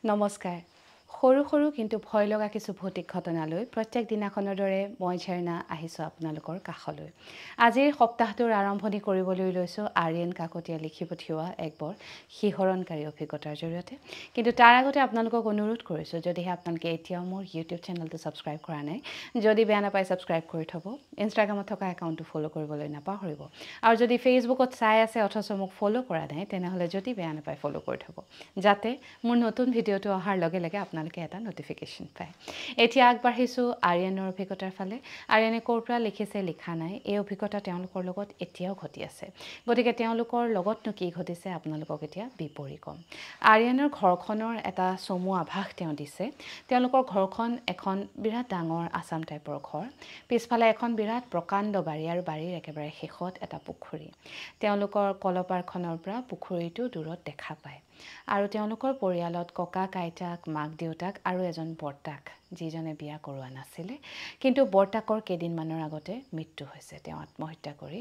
নমস্কাৰ সৰু সৰু কিন্তু ভয় লগা কিছু ভৌতিক ঘটনালৈ প্ৰত্যেক দিনাখনৰ দৰে মই ঝৰ্ণা আহিছোঁ আপোনালোকৰ কাষলৈ আজিৰ সপ্তাহটোৰ আৰম্ভণি কৰিবলৈ লৈছোঁ আৰ্যন কাকতীয়া লিখি পঠিওৱা এক বৰ শিহৰণকাৰী অভিজ্ঞতাৰ জৰিয়তে কিন্তু তাৰ আগতে আপোনালোকক অনুৰোধ কৰিছোঁ যদিহে আপোনালোকে এতিয়াও মোৰ ইউটিউব চেনেলটো ছাবস্ক্ৰাইব কৰা নাই যদি বেয়া নাপায় ছাবস্ক্ৰাইব কৰি থ'ব ইনষ্টাগ্ৰামত থকা একাউণ্টটো ফ'ল' কৰিবলৈ নাপাহৰিব আৰু যদি ফেচবুকত চাই আছে অথচ মোক ফ'ল' কৰা নাই তেনেহ'লে যদি বেয়া নাপায় ফ'ল' কৰি থ'ব যাতে মোৰ নতুন ভিডিঅ'টো অহাৰ লগে লগে আপোনালোকে এটা নটিফিকেশ্যন পায় এতিয়া আগবাঢ়িছোঁ আৰ্যনৰ অভিজ্ঞতাৰ ফালে আৰ্যনে ক'ৰ পৰা লিখিছে লিখা নাই এই অভিজ্ঞতা তেওঁলোকৰ লগত এতিয়াও ঘটি আছে গতিকে তেওঁলোকৰ লগতনো কি ঘটিছে আপোনালোকক এতিয়া বিপৰী ক'ম আৰ্যনৰ ঘৰখনৰ এটা চমু আভাস তেওঁ দিছে তেওঁলোকৰ ঘৰখন এখন বিৰাট ডাঙৰ আছাম টাইপৰ ঘৰ পিছফালে এখন বিৰাট প্ৰকাণ্ড বাৰী আৰু বাৰীৰ একেবাৰে শেষত এটা পুখুৰী তেওঁলোকৰ কলপাৰখনৰ পৰা পুখুৰীটো দূৰত দেখা পায় আৰু তেওঁলোকৰ পৰিয়ালত ককা আইতাক মাক দেউতাক আৰু এজন বৰ্তাক যিজনে বিয়া কৰোৱা নাছিলে কিন্তু বৰ্তাকৰ কেইদিনমানৰ আগতে মৃত্যু হৈছে তেওঁ আত্মহত্যা কৰি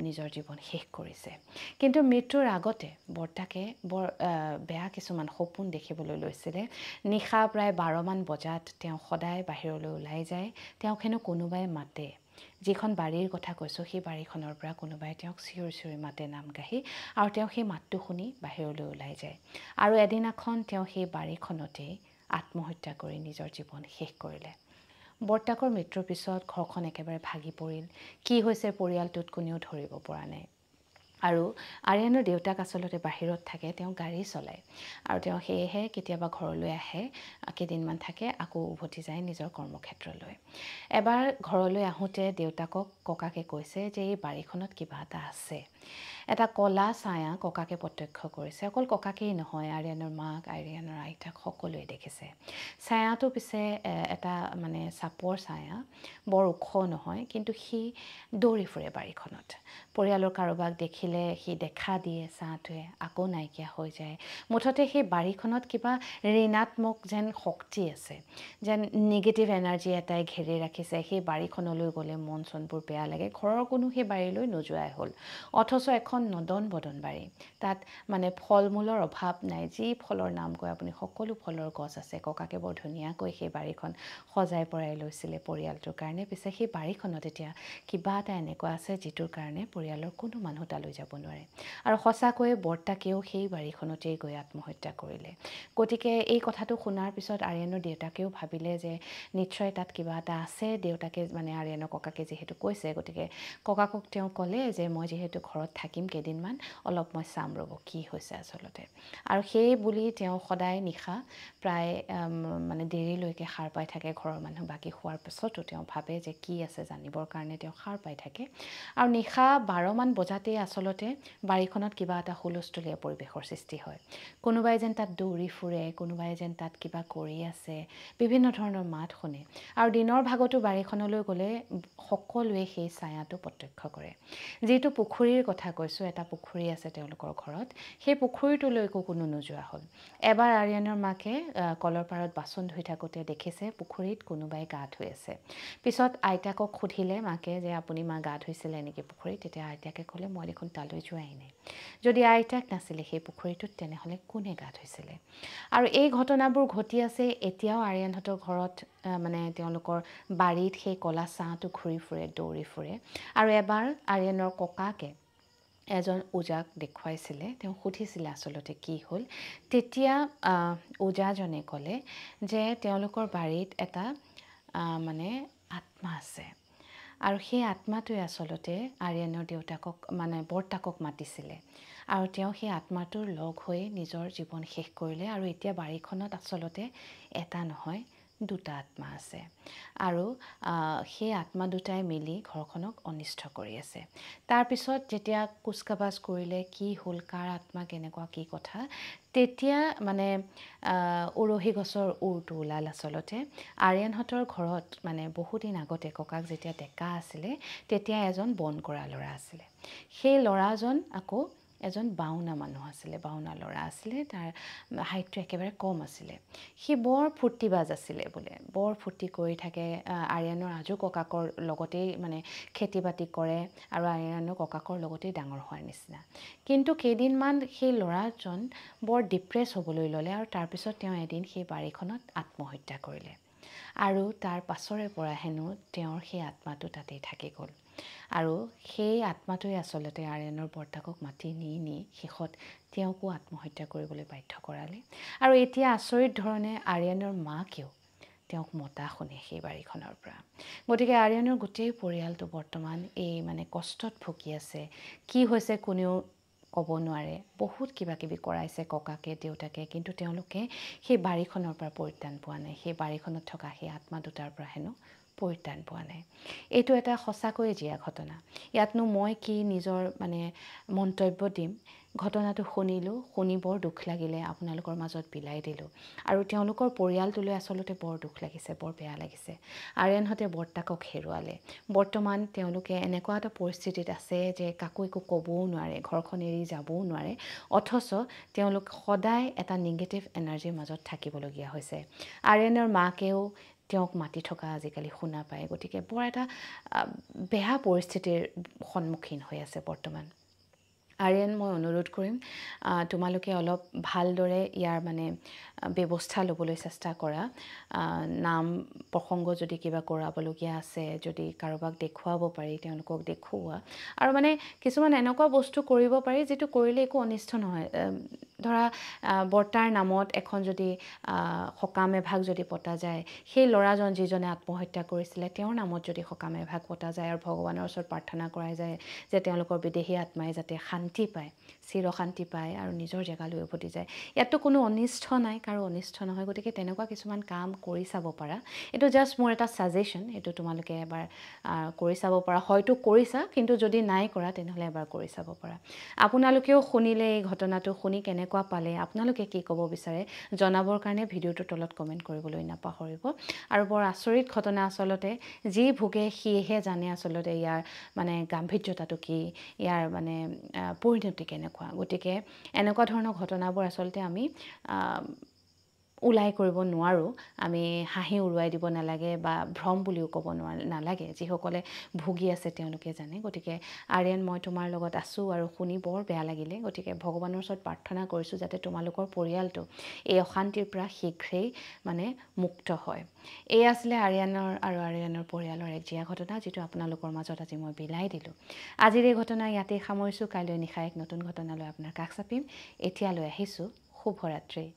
নিজৰ জীৱন শেষ কৰিছে কিন্তু মৃত্যুৰ আগতে বৰ্তাকে বৰ বেয়া কিছুমান সপোন দেখিবলৈ লৈছিলে নিশা প্ৰায় 12 মান বজাত তেওঁ সদায় বাহিৰলৈ ওলাই যায় তেওঁক হেনো কোনোবাই মাতে যিখন বাৰীৰ কথা কৈছোঁ সেই বাৰীখনৰ পৰা কোনোবাই তেওঁক চিঞৰি চিঞৰি মাতে নাম গাহি আৰু তেওঁ সেই মাতটো শুনি বাহিৰলৈ ওলাই যায় আৰু এদিনাখন তেওঁ সেই বাৰীখনতেই আত্মহত্যা কৰি নিজৰ জীৱন শেষ কৰিলে বৰ্তাকৰ মৃত্যুৰ পিছত ঘৰখন একেবাৰে ভাগি পৰিল কি হৈছে পৰিয়ালটোত কোনেও ধৰিব পৰা নাই আৰু আৰ্যনৰ দেউতাক আচলতে বাহিৰত থাকে তেওঁ গাড়ী চলায় আৰু তেওঁ সেয়েহে কেতিয়াবা ঘৰলৈ আহে কেইদিনমান থাকে আকৌ উভতি যায় নিজৰ কৰ্মক্ষেত্ৰলৈ এবাৰ ঘৰলৈ আহোঁতে দেউতাকক ককাকে কৈছে যে এই বাৰীখনত কিবা এটা আছে এটা কলা ছায়া ককাকে প্ৰত্যক্ষ কৰিছে অকল ককাকেই নহয় আৰ্যনৰ মাক আৰ্যনৰ আইতাক সকলোৱে দেখিছে ছায়াটো পিছে এটা মানে চাপৰ ছায়া বৰ ওখ নহয় কিন্তু সি দৌৰি ফুৰে বাৰীখনত পৰিয়ালৰ কাৰোবাক দেখিলে সি দেখা দিয়ে ছায়াটোৱে আকৌ নাইকিয়া হৈ যায় মুঠতে সেই বাৰীখনত কিবা ঋণাত্মক যেন শক্তি আছে যেন নিগেটিভ এনাৰ্জি এটাই ঘেৰি ৰাখিছে সেই বাৰীখনলৈ গ'লে মন চনবোৰ বেয়া লাগে ঘৰৰ কোনো সেই বাৰীলৈ নোযোৱাই হ'ল অথচ এখন নদন বদন বাৰী তাত মানে ফল মূলৰ অভাৱ নাই যি ফলৰ নাম কয় আপুনি সকলো ফলৰ গছ আছে ককাকে বৰ ধুনীয়াকৈ সেই বাৰীখন সজাই পৰাই লৈছিলে পৰিয়ালটোৰ কাৰণে পিছে সেই বাৰীখনত এতিয়া কিবা এটা এনেকুৱা আছে যিটোৰ কাৰণে পৰিয়ালৰ কোনো মানুহ তালৈ যাব নোৱাৰে আৰু সঁচাকৈয়ে বৰ্তাকেও সেই বাৰীখনতেই গৈ আত্মহত্যা কৰিলে গতিকে এই কথাটো শুনাৰ পিছত আৰ্যনৰ দেউতাকেও ভাবিলে যে নিশ্চয় তাত কিবা এটা আছে দেউতাকে মানে আৰ্যনৰ ককাকে যিহেতু কৈছে গতিকে ককাকক তেওঁ ক'লে যে মই যিহেতু ঘৰত থাকিম কেইদিনমান অলপ মই চাম ৰ'ব কি হৈছে আচলতে আৰু সেই বুলি তেওঁ সদায় নিশা প্ৰায় মানে দেৰিলৈকে সাৰ পাই থাকে ঘৰৰ মানুহ বাকী খোৱাৰ পিছতো তেওঁ ভাবে যে কি আছে জানিবৰ কাৰণে তেওঁ সাৰ পাই থাকে আৰু নিশা 12 মান বজাতেই আচলতে বাৰীখনত কিবা এটা হুলস্থুলীয়া পৰিৱেশৰ সৃষ্টি হয় কোনোবাই যেন তাত দৌৰি ফুৰে কোনোবাই যেন তাত কিবা কৰি আছে বিভিন্ন ধৰণৰ মাত শুনে আৰু দিনৰ ভাগতো বাৰীখনলৈ গ'লে সকলোৱে সেই ছায়াটো প্ৰত্যক্ষ কৰে যিটো পুখুৰীৰ কথা কৈছোঁ এটা পুখুৰী আছে তেওঁলোকৰ ঘৰত সেই পুখুৰীটোলৈকো কোনো নোযোৱা হ'ল এবাৰ আৰ্যনৰ মাকে কলৰ পাৰত বাচন ধুই থাকোঁতে দেখিছে পুখুৰীত কোনোবাই গা ধুই আছে পিছত আইতাকক সুধিলে মাকে যে আপুনি মা গা ধুইছিলে নেকি পুখুৰীত তেতিয়া আইতাকে ক'লে মই দেখোন তালৈ যোৱাই নাই যদি আইতাক নাছিলে সেই পুখুৰীটোত তেনেহ'লে কোনে গা ধুইছিলে আৰু এই ঘটনাবোৰ ঘটি আছে এতিয়াও আৰ্যনহঁতৰ ঘৰত মানে তেওঁলোকৰ বাৰীত সেই কলা ছাঁটো ঘূৰি ফুৰে দৌৰি ফুৰে আৰু এবাৰ আৰ্যনৰ ককাকে এজন ওজাক দেখুৱাইছিলে তেওঁ সুধিছিলে আচলতে কি হ'ল তেতিয়া ওজাজনে ক'লে যে তেওঁলোকৰ বাৰীত এটা মানে আত্মা আছে আৰু সেই আত্মাটোৱে আচলতে আৰ্যনৰ দেউতাকক মানে বৰ্তাকক মাতিছিলে আৰু তেওঁ সেই আত্মাটোৰ লগ হৈ নিজৰ জীৱন শেষ কৰিলে আৰু এতিয়া বাৰীখনত আচলতে এটা নহয় দুটা আত্মা আছে আৰু সেই আত্মা দুটাই মিলি ঘৰখনক অনিষ্ট কৰি আছে তাৰপিছত যেতিয়া কুচকাবাজ কৰিলে কি হ'ল কাৰ আত্মা কেনেকুৱা কি কথা তেতিয়া মানে উৰহি গছৰ উৰটো ওলাল আচলতে আৰ্যনহঁতৰ ঘৰত মানে বহুদিন আগতে ককাক যেতিয়া ডেকা আছিলে তেতিয়া এজন বন কৰা ল'ৰা আছিলে সেই ল'ৰাজন আকৌ এজন বাওনা মানুহ আছিলে, বাওনা ল'ৰা আছিলে, তাৰ হাইটটো একেবাৰে কম আছিলে। সি বৰ ফূৰ্তিবাজ আছিলে বোলে, বৰ ফূৰ্তি কৰি থাকে। আৰিয়ানৰ আজু ককাকৰ লগতেই মানে খেতি বাতি কৰে আৰু আৰিয়ানৰ ককাকৰ লগতেই ডাঙৰ হোৱাৰ নিচিনা। কিন্তু কেইদিনমান সেই ল'ৰাজন বৰ ডিপ্ৰেছ হ'বলৈ ল'লে আৰু তাৰপিছত তেওঁ এদিন সেই বাৰীখনত আত্মহত্যা কৰিলে। আৰু তাৰ পাছৰে পৰা হেনো তেওঁৰ সেই আত্মাটো তাতেই থাকি গ'ল। আৰু সেই আত্মাটোৱে আচলতে আৰিয়ানৰ বৰ্তাকক মাতি নি শেষত তেওঁকো আত্মহত্যা কৰিবলৈ বাধ্য কৰালে। আৰু এতিয়া আচৰিত ধৰণে আৰিয়ানৰ মাকেও তেওঁক মতা শুনে সেই বাৰীখনৰ পৰা। গতিকে আৰিয়ানৰ গোটেই পৰিয়ালটো বৰ্তমান এই মানে কষ্টত ভুগি আছে। কি হৈছে কোনেও ক'ব নোৱাৰে। বহুত কিবা কিবি কৰাইছে ককাকে দেউতাকে, কিন্তু তেওঁলোকে সেই বাৰীখনৰ পৰা পৰিত্ৰাণ পোৱা নাই। সেই বাৰীখনত থকা সেই আত্মা দুটাৰ পৰা হেনো পৰিত্ৰাণ পোৱা নাই। এইটো এটা সঁচাকৈয়ে জীয়া ঘটনা। ইয়াতনো মই কি নিজৰ মানে মন্তব্য দিম। ঘটনাটো শুনি বৰ দুখ লাগিলে, আপোনালোকৰ মাজত বিলাই দিলোঁ। আৰু তেওঁলোকৰ পৰিয়ালটোলৈ আচলতে বৰ দুখ লাগিছে, বৰ বেয়া লাগিছে। আৰিয়ানহঁতে বৰ্তাকক হেৰুৱালে। বৰ্তমান তেওঁলোকে এনেকুৱা এটা পৰিস্থিতিত আছে যে কাকো একো ক'বও নোৱাৰে, ঘৰখন এৰি যাবও নোৱাৰে, অথচ তেওঁলোক সদায় এটা নিগেটিভ এনাৰ্জিৰ মাজত থাকিবলগীয়া হৈছে। আৰিয়ানৰ মাকেও তেওঁক মাতি থকা আজিকালি শুনা পায়। গতিকে বৰ এটা বেয়া পৰিস্থিতিৰ সন্মুখীন হৈ আছে বৰ্তমান। আৰিয়ান, মই অনুৰোধ কৰিম তোমালোকে অলপ ভালদৰে ইয়াৰ মানে ব্যৱস্থা ল'বলৈ চেষ্টা কৰা। নাম প্ৰসংগ যদি কিবা কৰাবলগীয়া আছে, যদি কাৰোবাক দেখুৱাব পাৰি তেওঁলোকক দেখুওৱা। আৰু মানে কিছুমান এনেকুৱা বস্তু কৰিব পাৰি যিটো কৰিলে একো অনিষ্ট নহয়। ধৰা বৰ্তাৰ নামত এখন যদি সকাম এভাগ যদি পতা যায়, সেই ল'ৰাজন যিজনে আত্মহত্যা কৰিছিলে তেওঁৰ নামত যদি সকাম এভাগ পতা যায় আৰু ভগৱানৰ ওচৰত প্ৰাৰ্থনা কৰা যায় যে তেওঁলোকৰ বিদেহী আত্মাই যাতে শান্তি পায়, চিৰশান্তি পায় আৰু নিজৰ জেগালৈ উভতি যায়, ইয়াততো কোনো অনিষ্ট নাই, কাৰো অনিষ্ট নহয়। গতিকে তেনেকুৱা কিছুমান কাম কৰি চাব পাৰা। এইটো জাষ্ট মোৰ এটা ছাজেশ্যন, এইটো তোমালোকে এবাৰ কৰি চাব পাৰা। হয়তো কৰিছা, কিন্তু যদি নাই কৰা তেনেহ'লে এবাৰ কৰি চাব পাৰা। আপোনালোকেও শুনিলে এই ঘটনাটো শুনি কেনেকুৱা পালে, আপোনালোকে কি ক'ব বিচাৰে জনাবৰ কাৰণে ভিডিঅ'টোৰ তলত কমেণ্ট কৰিবলৈ নাপাহৰিব। আৰু বৰ আচৰিত ঘটনা আচলতে, যি ভোগে সিহে জানে আচলতে ইয়াৰ মানে গাম্ভীৰ্যতাটো কি, ইয়াৰ মানে পৰিণতি কেনেকুৱা। গতিকে এনেকুৱা ধৰণৰ ঘটনাবোৰ আচলতে আমি ওলাই কৰিব নোৱাৰোঁ। আমি হাঁহি উৰুৱাই দিব নালাগে বা ভ্ৰম বুলিও ক'ব নালাগে। যিসকলে ভুগি আছে তেওঁলোকে জানে। গতিকে আৰিয়ান, মই তোমাৰ লগত আছোঁ আৰু শুনি বৰ বেয়া লাগিলে। গতিকে ভগৱানৰ ওচৰত প্ৰাৰ্থনা কৰিছোঁ যাতে তোমালোকৰ পৰিয়ালটো এই অশান্তিৰ পৰা শীঘ্ৰেই মানে মুক্ত হয়। এই আছিলে আৰিয়ানৰ আৰু আৰিয়ানৰ পৰিয়ালৰ এক জীয়া ঘটনা, যিটো আপোনালোকৰ মাজত আজি মই বিলাই দিলোঁ। আজিৰ এই ঘটনা ইয়াতেই সামৰিছোঁ। কাইলৈ নিশা এক নতুন ঘটনালৈ আপোনাৰ কাষ চাপিম। এতিয়ালৈ আহিছোঁ। শুভৰাত্ৰি।